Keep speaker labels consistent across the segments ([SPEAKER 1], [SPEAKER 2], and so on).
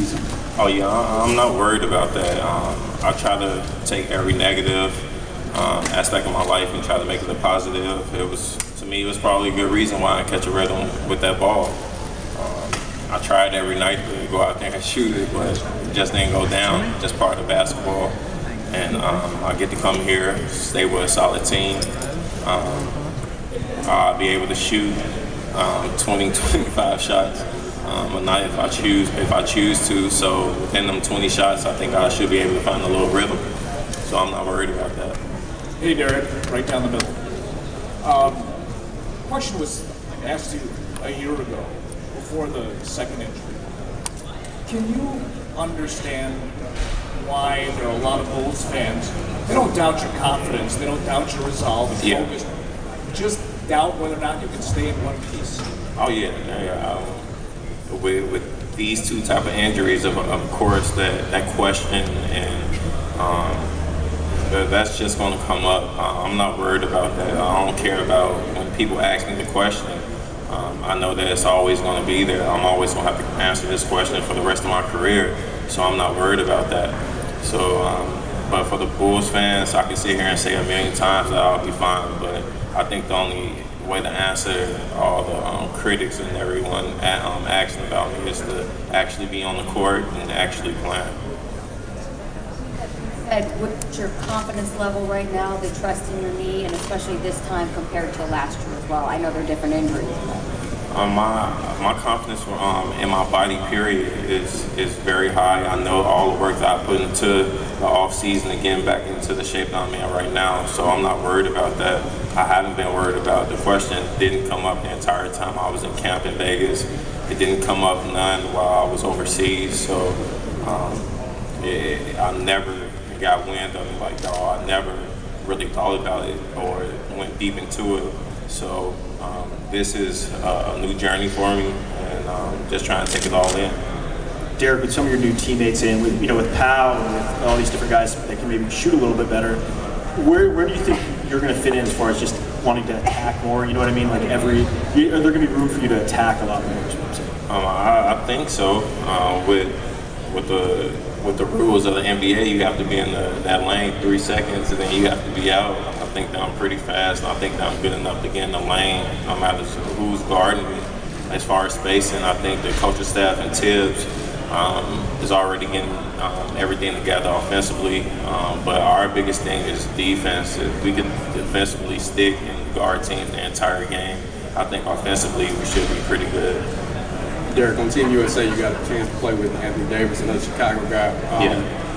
[SPEAKER 1] season?
[SPEAKER 2] Oh yeah, I'm not worried about that. I try to take every negative aspect of my life and try to make it a positive. To me, it was probably a good reason why I catch a rhythm with that ball. I tried every night to go out there and shoot it, but it just didn't go down. Just part of basketball. And I get to come here, stay with a solid team. I'll be able to shoot 20, 25 shots a night if I choose to. So within them 20 shots, I think I should be able to find a little rhythm. So I'm not worried about that.
[SPEAKER 1] Hey Derrick, right down the middle. Question was asked you a year ago before the second injury. Can you understand why there are a lot of Bulls fans? They don't doubt your confidence, they don't doubt your resolve and focus. Just doubt whether or not you can stay in one piece.
[SPEAKER 2] Oh yeah. With these two type of injuries, of course, that question and that's just going to come up. I'm not worried about that. I don't care about when people ask me the question. I know that it's always going to be there. I'm always going to have to answer this question for the rest of my career, so I'm not worried about that. So, but for the Bulls fans, I can sit here and say a million times that I'll be fine, but I think the only way to answer all the critics and everyone asking about me is to actually be on the court and actually playing.
[SPEAKER 3] Ed, what's your confidence level right now, the trust in your knee, and especially this time compared to last year as well? I know they're different injuries.
[SPEAKER 2] My confidence in my body, period, is very high. I know all the work that I put into the off season and getting back into the shape that I'm in right now, so I'm not worried about that. I haven't been worried about it. The question didn't come up the entire time I was in camp in Vegas. It didn't come up none while I was overseas, so I never got wind of it like, I never really thought about it or went deep into it. So this is a new journey for me, and just trying to take it all in.
[SPEAKER 4] Derrick, with some of your new teammates in, with Powell and with all these different guys that can maybe shoot a little bit better, where do you think you're going to fit in as far as just wanting to attack more? You know what I mean? Like are there going to be room for you to attack a lot more? Is what I'm saying.
[SPEAKER 2] I think so. With the rules of the NBA, you have to be in that lane 3 seconds, and then you have to be out. I think that I'm pretty fast. I think that I'm good enough to get in the lane, no matter who's guarding me. As far as spacing, I think the coaching staff and Tibbs is already getting everything together offensively. But our biggest thing is defense. If we can defensively stick and guard teams the entire game, I think offensively we should be pretty good.
[SPEAKER 5] Derrick, on Team USA, you got a chance to play with Anthony Davis, another Chicago guy.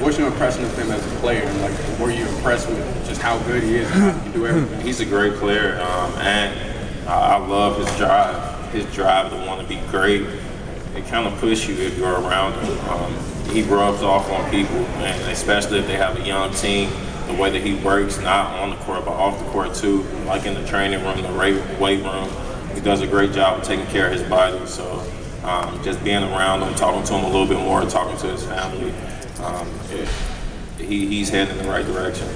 [SPEAKER 5] What's your impression of him as a player? And like, were you impressed with just how good he is and how he can do everything?
[SPEAKER 2] He's a great player, and I love his drive. His drive to want to be great. It kind of pushes you if you're around him. He rubs off on people, and especially if they have a young team. The way that he works, not on the court but off the court too, like in the training room, the weight room. He does a great job of taking care of his body. So. Just being around him, talking to him a little bit more, talking to his family, he's heading in the right direction.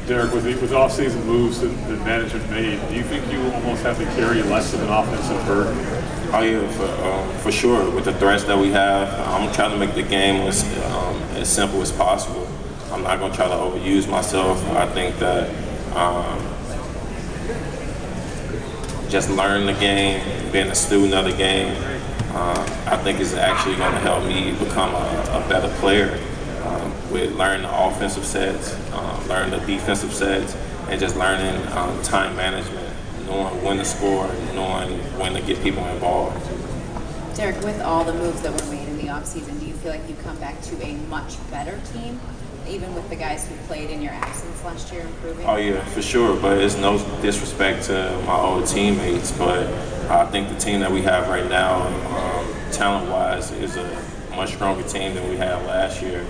[SPEAKER 6] Derrick, with off-season moves that management made, do you think you almost have to carry less of an offensive burden?
[SPEAKER 2] Oh yeah, for sure. With the threats that we have, I'm trying to make the game as simple as possible. I'm not going to try to overuse myself. I think that just learning the game, being a student of the game, I think is actually going to help me become a better player with learning the offensive sets, learning the defensive sets, and just learning time management, knowing when to score, knowing when to get people involved.
[SPEAKER 7] Derrick, with all the moves that were made in the offseason, do you feel like you come back to a much better team, even with the guys who played in your absence last year improving?
[SPEAKER 2] Oh yeah, for sure, but it's no disrespect to my old teammates, but I think the team that we have right now, talent-wise, is a much stronger team than we had last year.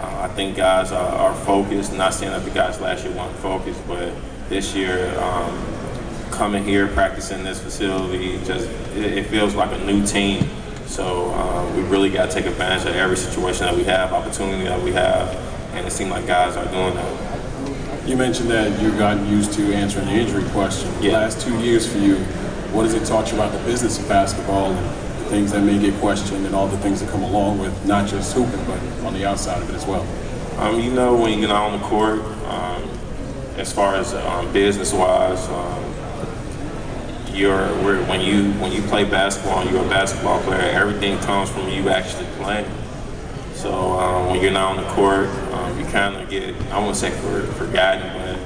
[SPEAKER 2] I think guys are focused, not saying that the guys last year weren't focused, but this year, coming here, practicing this facility, it feels like a new team. So we really got to take advantage of every situation that we have, opportunity that we have, and it seems like guys are doing that.
[SPEAKER 5] You mentioned that you've gotten used to answering the injury question. The last 2 years for you, what has it taught you about the business of basketball and the things that may get questioned and all the things that come along with not just hooping, but on the outside of it as well?
[SPEAKER 2] You know, when you're not on the court, as far as business-wise, when you play basketball and you're a basketball player, everything comes from you actually playing. So when you're not on the court, you kind of get, I won't say forgotten, but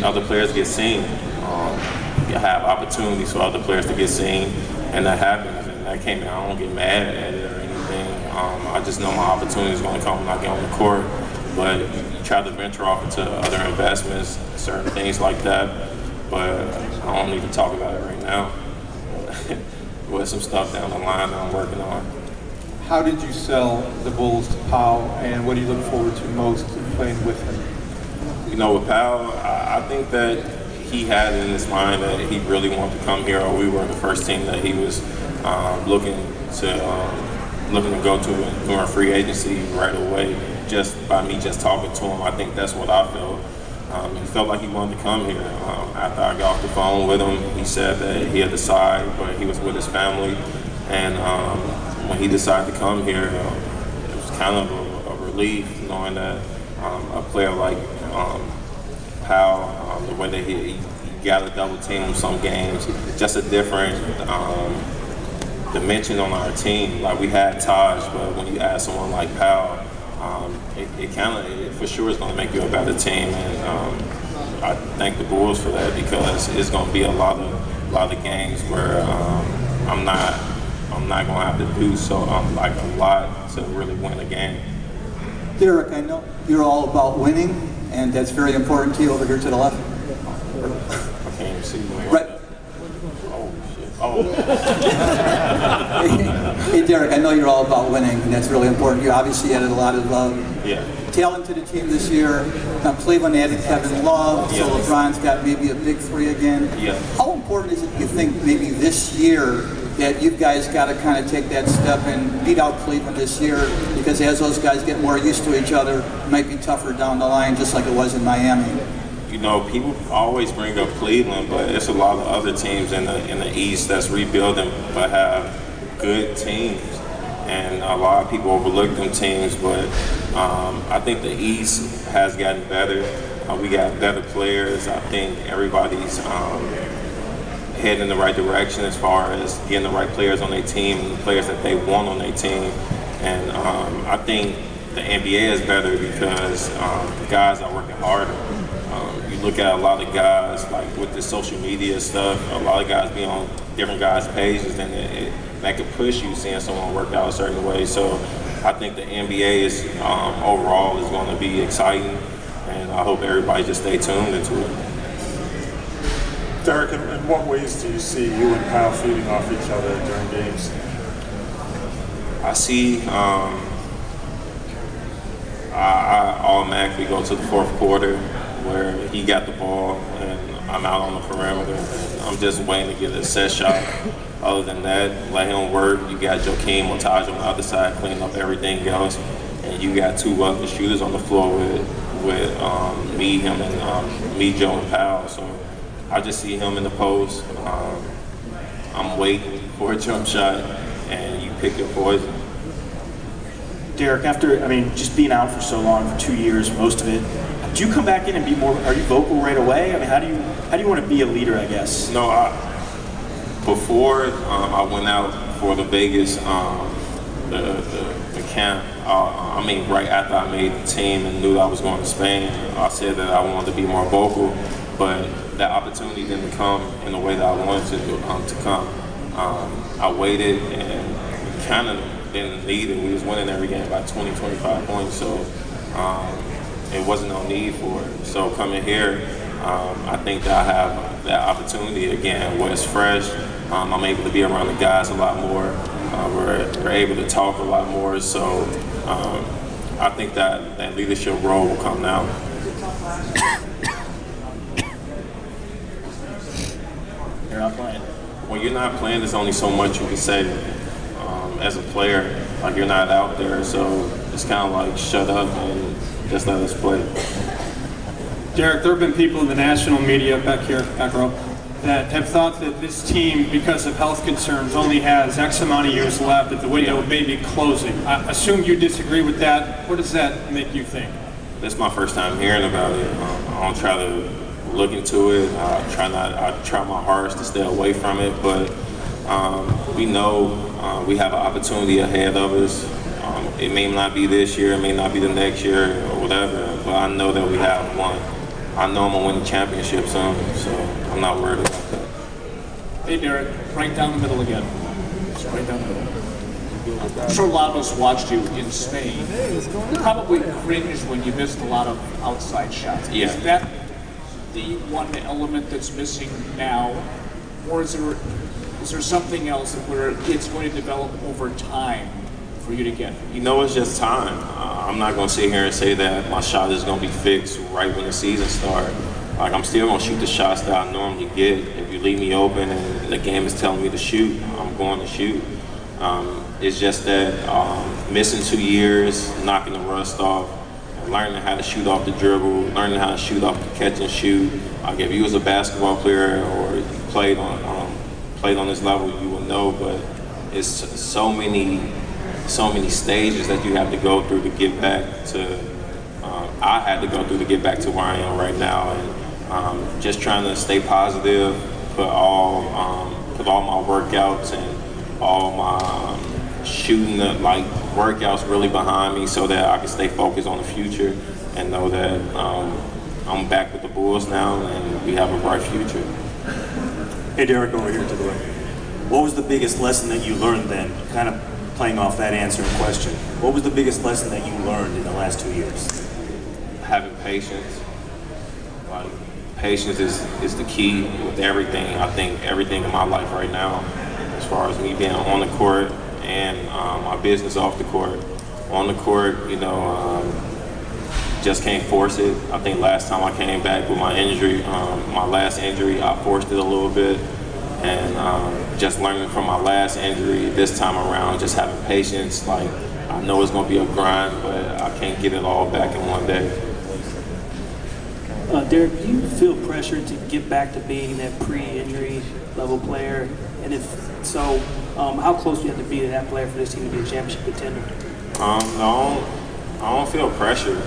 [SPEAKER 2] other players get seen. You have opportunities for other players to get seen, and that happens. And that came in. I don't get mad at it or anything. I just know my opportunity is going to come when I get on the court. But you try to venture off into other investments, certain things like that. But I don't need to talk about it right now. With some stuff down the line that I'm working on.
[SPEAKER 8] How did you sell the Bulls to Powell, and what do you look forward to most in playing with him?
[SPEAKER 2] You know, with Powell, I think that he had in his mind that he really wanted to come here, or we were the first team that he was looking to go to during free agency right away. Just by me just talking to him, I think that's what I felt. He felt like he wanted to come here. After I got off the phone with him, he said that he had decided, but he was with his family, and when he decided to come here, it was kind of a relief knowing that a player like Powell, the way that he got a double team some games, just a different dimension on our team. Like we had Taj, but when you add someone like Powell, it for sure is going to make you a better team. And I thank the Bulls for that, because it's going to be a lot of games where I'm not going to have to do like a lot to really win a game.
[SPEAKER 9] Derrick, I know you're all about winning, and that's very important to you over here to the left.
[SPEAKER 2] I can't even see you.
[SPEAKER 9] Right.
[SPEAKER 2] Oh, shit. Oh.
[SPEAKER 9] Hey, Derrick, I know you're all about winning, and that's really important. You obviously added a lot of talent to the team this year. Cleveland added Kevin Love, so LeBron's got maybe a big three again.
[SPEAKER 2] Yeah.
[SPEAKER 9] How important is it, you think, maybe this year, that you guys got to kind of take that step and beat out Cleveland this year? Because as those guys get more used to each other, it might be tougher down the line, just like it was in Miami.
[SPEAKER 2] You know, people always bring up Cleveland, but it's a lot of other teams in the East that's rebuilding but have good teams, and a lot of people overlook them teams. But I think the East has gotten better. We got better players. I think everybody's heading in the right direction as far as getting the right players on their team and the players that they want on their team. And I think the NBA is better because the guys are working harder. You look at a lot of guys, like with the social media stuff, a lot of guys be on different guys' pages, and that could push you seeing someone work out a certain way. So I think the NBA is overall is going to be exciting, and I hope everybody just stay tuned into it.
[SPEAKER 6] Derrick, in what ways do you see you and Powell feeding off each other during games?
[SPEAKER 2] I see I automatically go to the fourth quarter where he got the ball and I'm out on the perimeter. I'm just waiting to get a set shot. Other than that, let him work. You got Joakim or Taj on the other side cleaning up everything else, and you got two other shooters on the floor with me, him, and me, Joe, and Powell. So I just see him in the post. I'm waiting for a jump shot, and you pick your poison.
[SPEAKER 4] Derrick, after, just being out for so long, for 2 years, most of it, do you come back in and be more, are you vocal right away? How do you want to be a leader, I guess?
[SPEAKER 2] No, before I went out for the Vegas, the camp, right after I made the team and knew that I was going to Spain, I said that I wanted to be more vocal, but that opportunity didn't come in the way that I wanted to come. I waited and kind of didn't need it. We was winning every game by 20, 25 points, so it wasn't no need for it. So coming here, I think that I have that opportunity again where it's fresh. I'm able to be around the guys a lot more. We're able to talk a lot more, so I think that leadership role will come now.
[SPEAKER 4] You're not playing.
[SPEAKER 2] When you're not playing, there's only so much you can say as a player. Like, you're not out there, so it's kind of like shut up and just let us play.
[SPEAKER 8] Derrick, there have been people in the national media back here, back row, that have thought that this team, because of health concerns, only has X amount of years left, that the window may be closing. I assume you disagree with that. What does that make you think?
[SPEAKER 2] That's my first time hearing about it. I don't try to look into it. I try my hardest to stay away from it, but we know we have an opportunity ahead of us. It may not be this year, it may not be the next year or whatever, but I know that we have one. I know I'm going to win the championship soon, so I'm not worried about that.
[SPEAKER 1] Hey, Derrick, right down the middle again. Just right down the middle. I'm sure a lot of us watched you in Spain. You probably cringed when you missed a lot of outside shots.
[SPEAKER 2] Yeah.
[SPEAKER 1] Is that the one element that's missing now, or is there something else where it's going to develop over time for you to get?
[SPEAKER 2] You know, it's just time. I'm not going to sit here and say that my shot is going to be fixed right when the season starts. Like, I'm still going to shoot the shots that I normally get. If you leave me open and the game is telling me to shoot, I'm going to shoot. It's just that missing 2 years, knocking the rust off, learning how to shoot off the dribble, learning how to shoot off the catch and shoot. Like, if you was a basketball player or you played on this level, you will know. But it's so many stages that you have to go through to get back to. I had to go through to get back to where I am right now, and just trying to stay positive, put all my workouts and all my shooting workouts really behind me, so that I can stay focused on the future and know that I'm back with the Bulls now and we have a bright future.
[SPEAKER 10] Hey, Derrick, over here to the right. What was the biggest lesson that you learned then, kind of playing off that answer and question? What was the biggest lesson that you learned in the last 2 years?
[SPEAKER 2] Having patience. Like, patience is the key with everything. I think everything in my life right now, as far as me being on the court and my business off the court. On the court, you know, just can't force it. I think last time I came back with my injury, my last injury, I forced it a little bit. And just learning from my last injury this time around, just having patience. Like, I know it's going to be a grind, but I can't get it all back in one day.
[SPEAKER 11] Derrick, do you feel pressure to get back to being that pre-injury level player? And if so, how close do you have to be to that player for this team to be a championship contender?
[SPEAKER 2] No, I don't feel pressure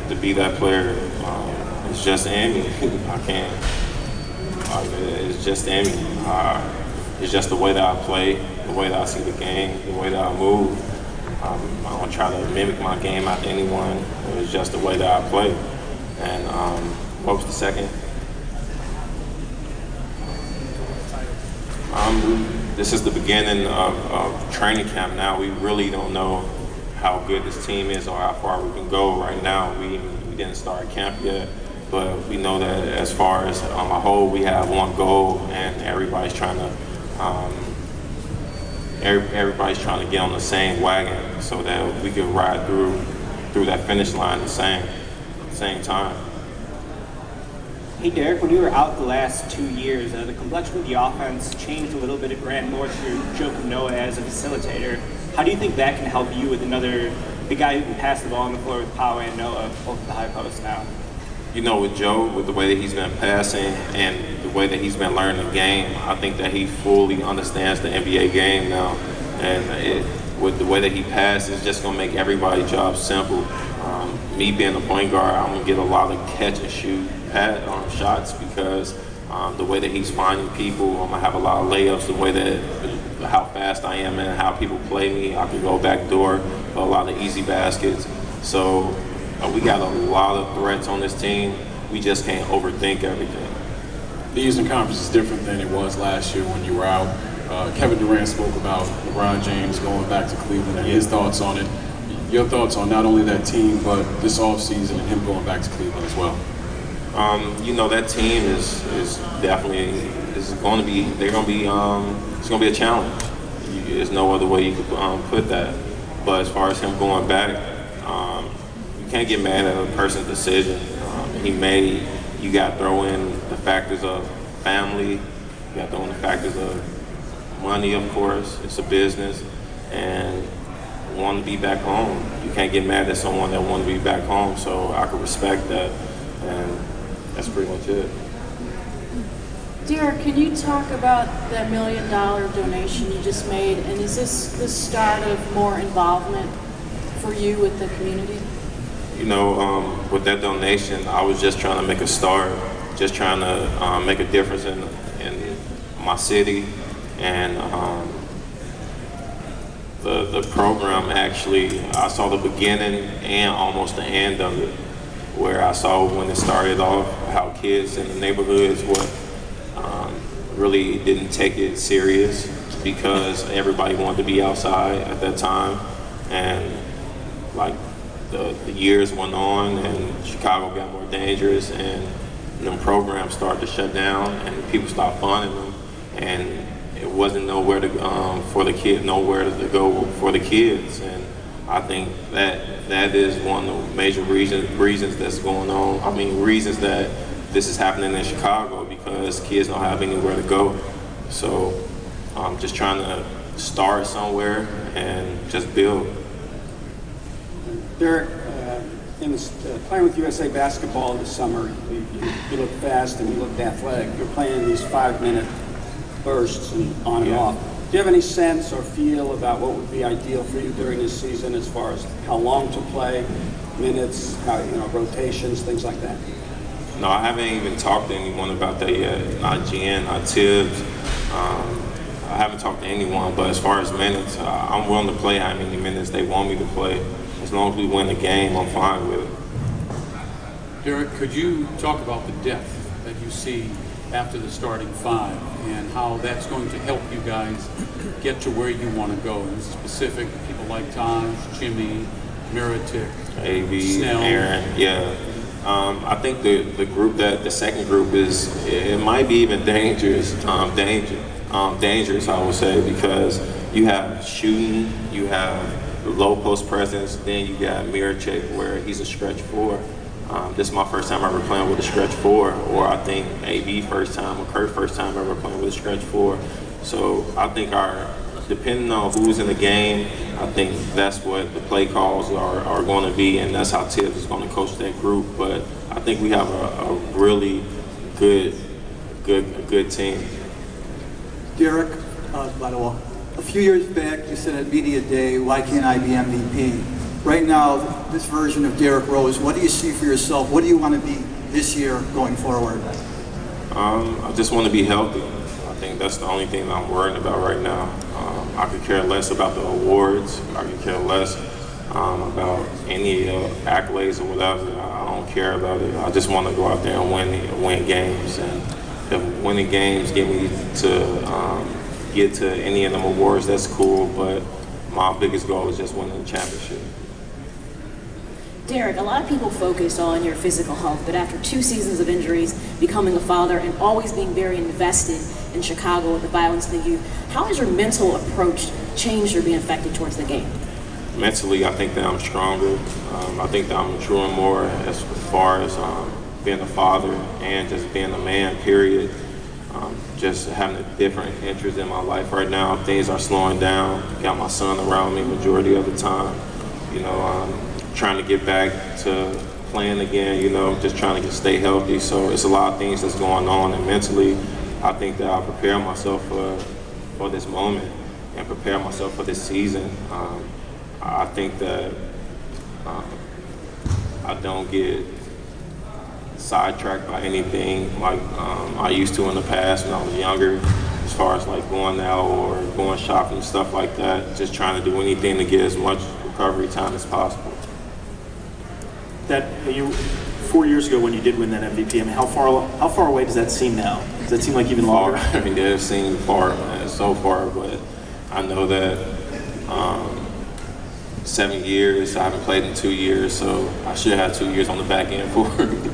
[SPEAKER 2] to be that player. It's just in me. I can't. It's just in me. It's just the way that I play, the way that I see the game, the way that I move. I don't try to mimic my game after anyone. It's just the way that I play. And what was the second? This is the beginning of training camp now. We really don't know how good this team is or how far we can go right now. We didn't start camp yet, but we know that as far as a whole, we have one goal, and everybody's trying to get on the same wagon so that we can ride through that finish line at the same time.
[SPEAKER 12] Hey, Derrick, when you were out the last 2 years, the complexion of the offense changed a little bit. It ran more through Joe Noah as a facilitator. How do you think that can help you with another big guy who can pass the ball on the floor with Powell and Noah, both at the high post now?
[SPEAKER 2] You know, with Joe, with the way that he's been passing and the way that he's been learning the game, I think that he fully understands the NBA game now. And with the way that he passes, it's just going to make everybody's job simple. Me being a point guard, I'm going to get a lot of catch and shoot shots because the way that he's finding people, I'm going to have a lot of layups, the way that how fast I am and how people play me. I can go back door, a lot of easy baskets. So we got a lot of threats on this team. We just can't overthink everything.
[SPEAKER 5] The Eastern Conference is different than it was last year when you were out. Kevin Durant spoke about LeBron James going back to Cleveland and his thoughts on it. Your thoughts on not only that team, but this offseason and him going back to Cleveland as well?
[SPEAKER 2] You know, that team is definitely going to be. It's going to be a challenge. There's no other way you could put that. But as far as him going back, you can't get mad at a person's decision. You got to throw in the factors of family. You got to throw in the factors of money, of course. It's a business, and want to be back home. You can't get mad at someone that want to be back home. So I can respect that, and that's pretty much it.
[SPEAKER 13] Derrick, can you talk about that $1 million donation you just made, and is this the start of more involvement for you with the community?
[SPEAKER 2] You know, with that donation, I was just trying to make a start, just trying to make a difference in my city, and the program actually, I saw the beginning and almost the end of it, where I saw when it started off, how kids in the neighborhoods really didn't take it serious because everybody wanted to be outside at that time, and like the years went on and Chicago got more dangerous and them programs started to shut down and people stopped funding them, and it wasn't nowhere to for the kid, nowhere to go for the kids. And I think that is one of the major reasons that's going on. I mean, reasons that this is happening in Chicago, because kids don't have anywhere to go. So I'm just trying to start somewhere and just build.
[SPEAKER 14] Derrick, in playing with USA Basketball this summer, you look fast and you look athletic. You're playing these 5-minute bursts and on and off. Do you have any sense or feel about what would be ideal for you during this season as far as how long to play, minutes, how, rotations, things like that?
[SPEAKER 2] No, I haven't even talked to anyone about that yet. Not Jen, not Tibbs. I haven't talked to anyone, but as far as minutes, I'm willing to play how many minutes they want me to play. As long as we win the game, I'm fine with it.
[SPEAKER 15] Derrick, could you talk about the depth that you see after the starting 5 and how that's going to help you guys get to where you want to go? In specific, people like Taj, Jimmy, Miritic,
[SPEAKER 2] A.B.,
[SPEAKER 15] Snell.
[SPEAKER 2] Aaron, yeah. I think the group the second group it might be even dangerous, dangerous I would say, because you have shooting, you have low post presence, then you got Miritic where he's a stretch 4. This is my first time ever playing with a stretch 4, or I think AB first time, or Kurt first time ever playing with a stretch 4. So I think depending on who's in the game, I think that's what the play calls are going to be, and that's how Tibbs is going to coach that group. But I think we have a really good team.
[SPEAKER 9] Derrick, by the way, a few years back you said at Media Day, why can't I be MVP? Right now, this version of Derrick Rose, what do you see for yourself? What do you want to be this year going forward?
[SPEAKER 2] I just want to be healthy. I think that's the only thing that I'm worried about right now. I could care less about the awards. I could care less about any accolades or whatever. I don't care about it. I just want to go out there and win games. And if winning games get me to get to any of them awards, that's cool. But my biggest goal is just winning the championship.
[SPEAKER 16] Derrick, a lot of people focus on your physical health, but after 2 seasons of injuries, becoming a father, and always being very invested in Chicago with the violence in the youth, how has your mental approach changed or been affected towards the game?
[SPEAKER 2] Mentally, I think that I'm stronger. I think that I'm maturing more as far as being a father and just being a man, period. Just having a different interest in my life right now. Things are slowing down. Got my son around me majority of the time. Trying to get back to playing again, just trying to stay healthy. So it's a lot of things that's going on, and mentally, I think that I'll prepare myself for this moment and prepare myself for this season. I think that I don't get sidetracked by anything like I used to in the past when I was younger, as far as like going out or going shopping, stuff like that. Just trying to do anything to get as much recovery time as possible.
[SPEAKER 4] That 4 years ago when you did win that MVP, I mean, how far away does that seem now? Does that seem like even longer?
[SPEAKER 2] I mean, it seems far, man, so far, but I know that 7 years, I haven't played in 2 years, so I should have 2 years on the back end for it.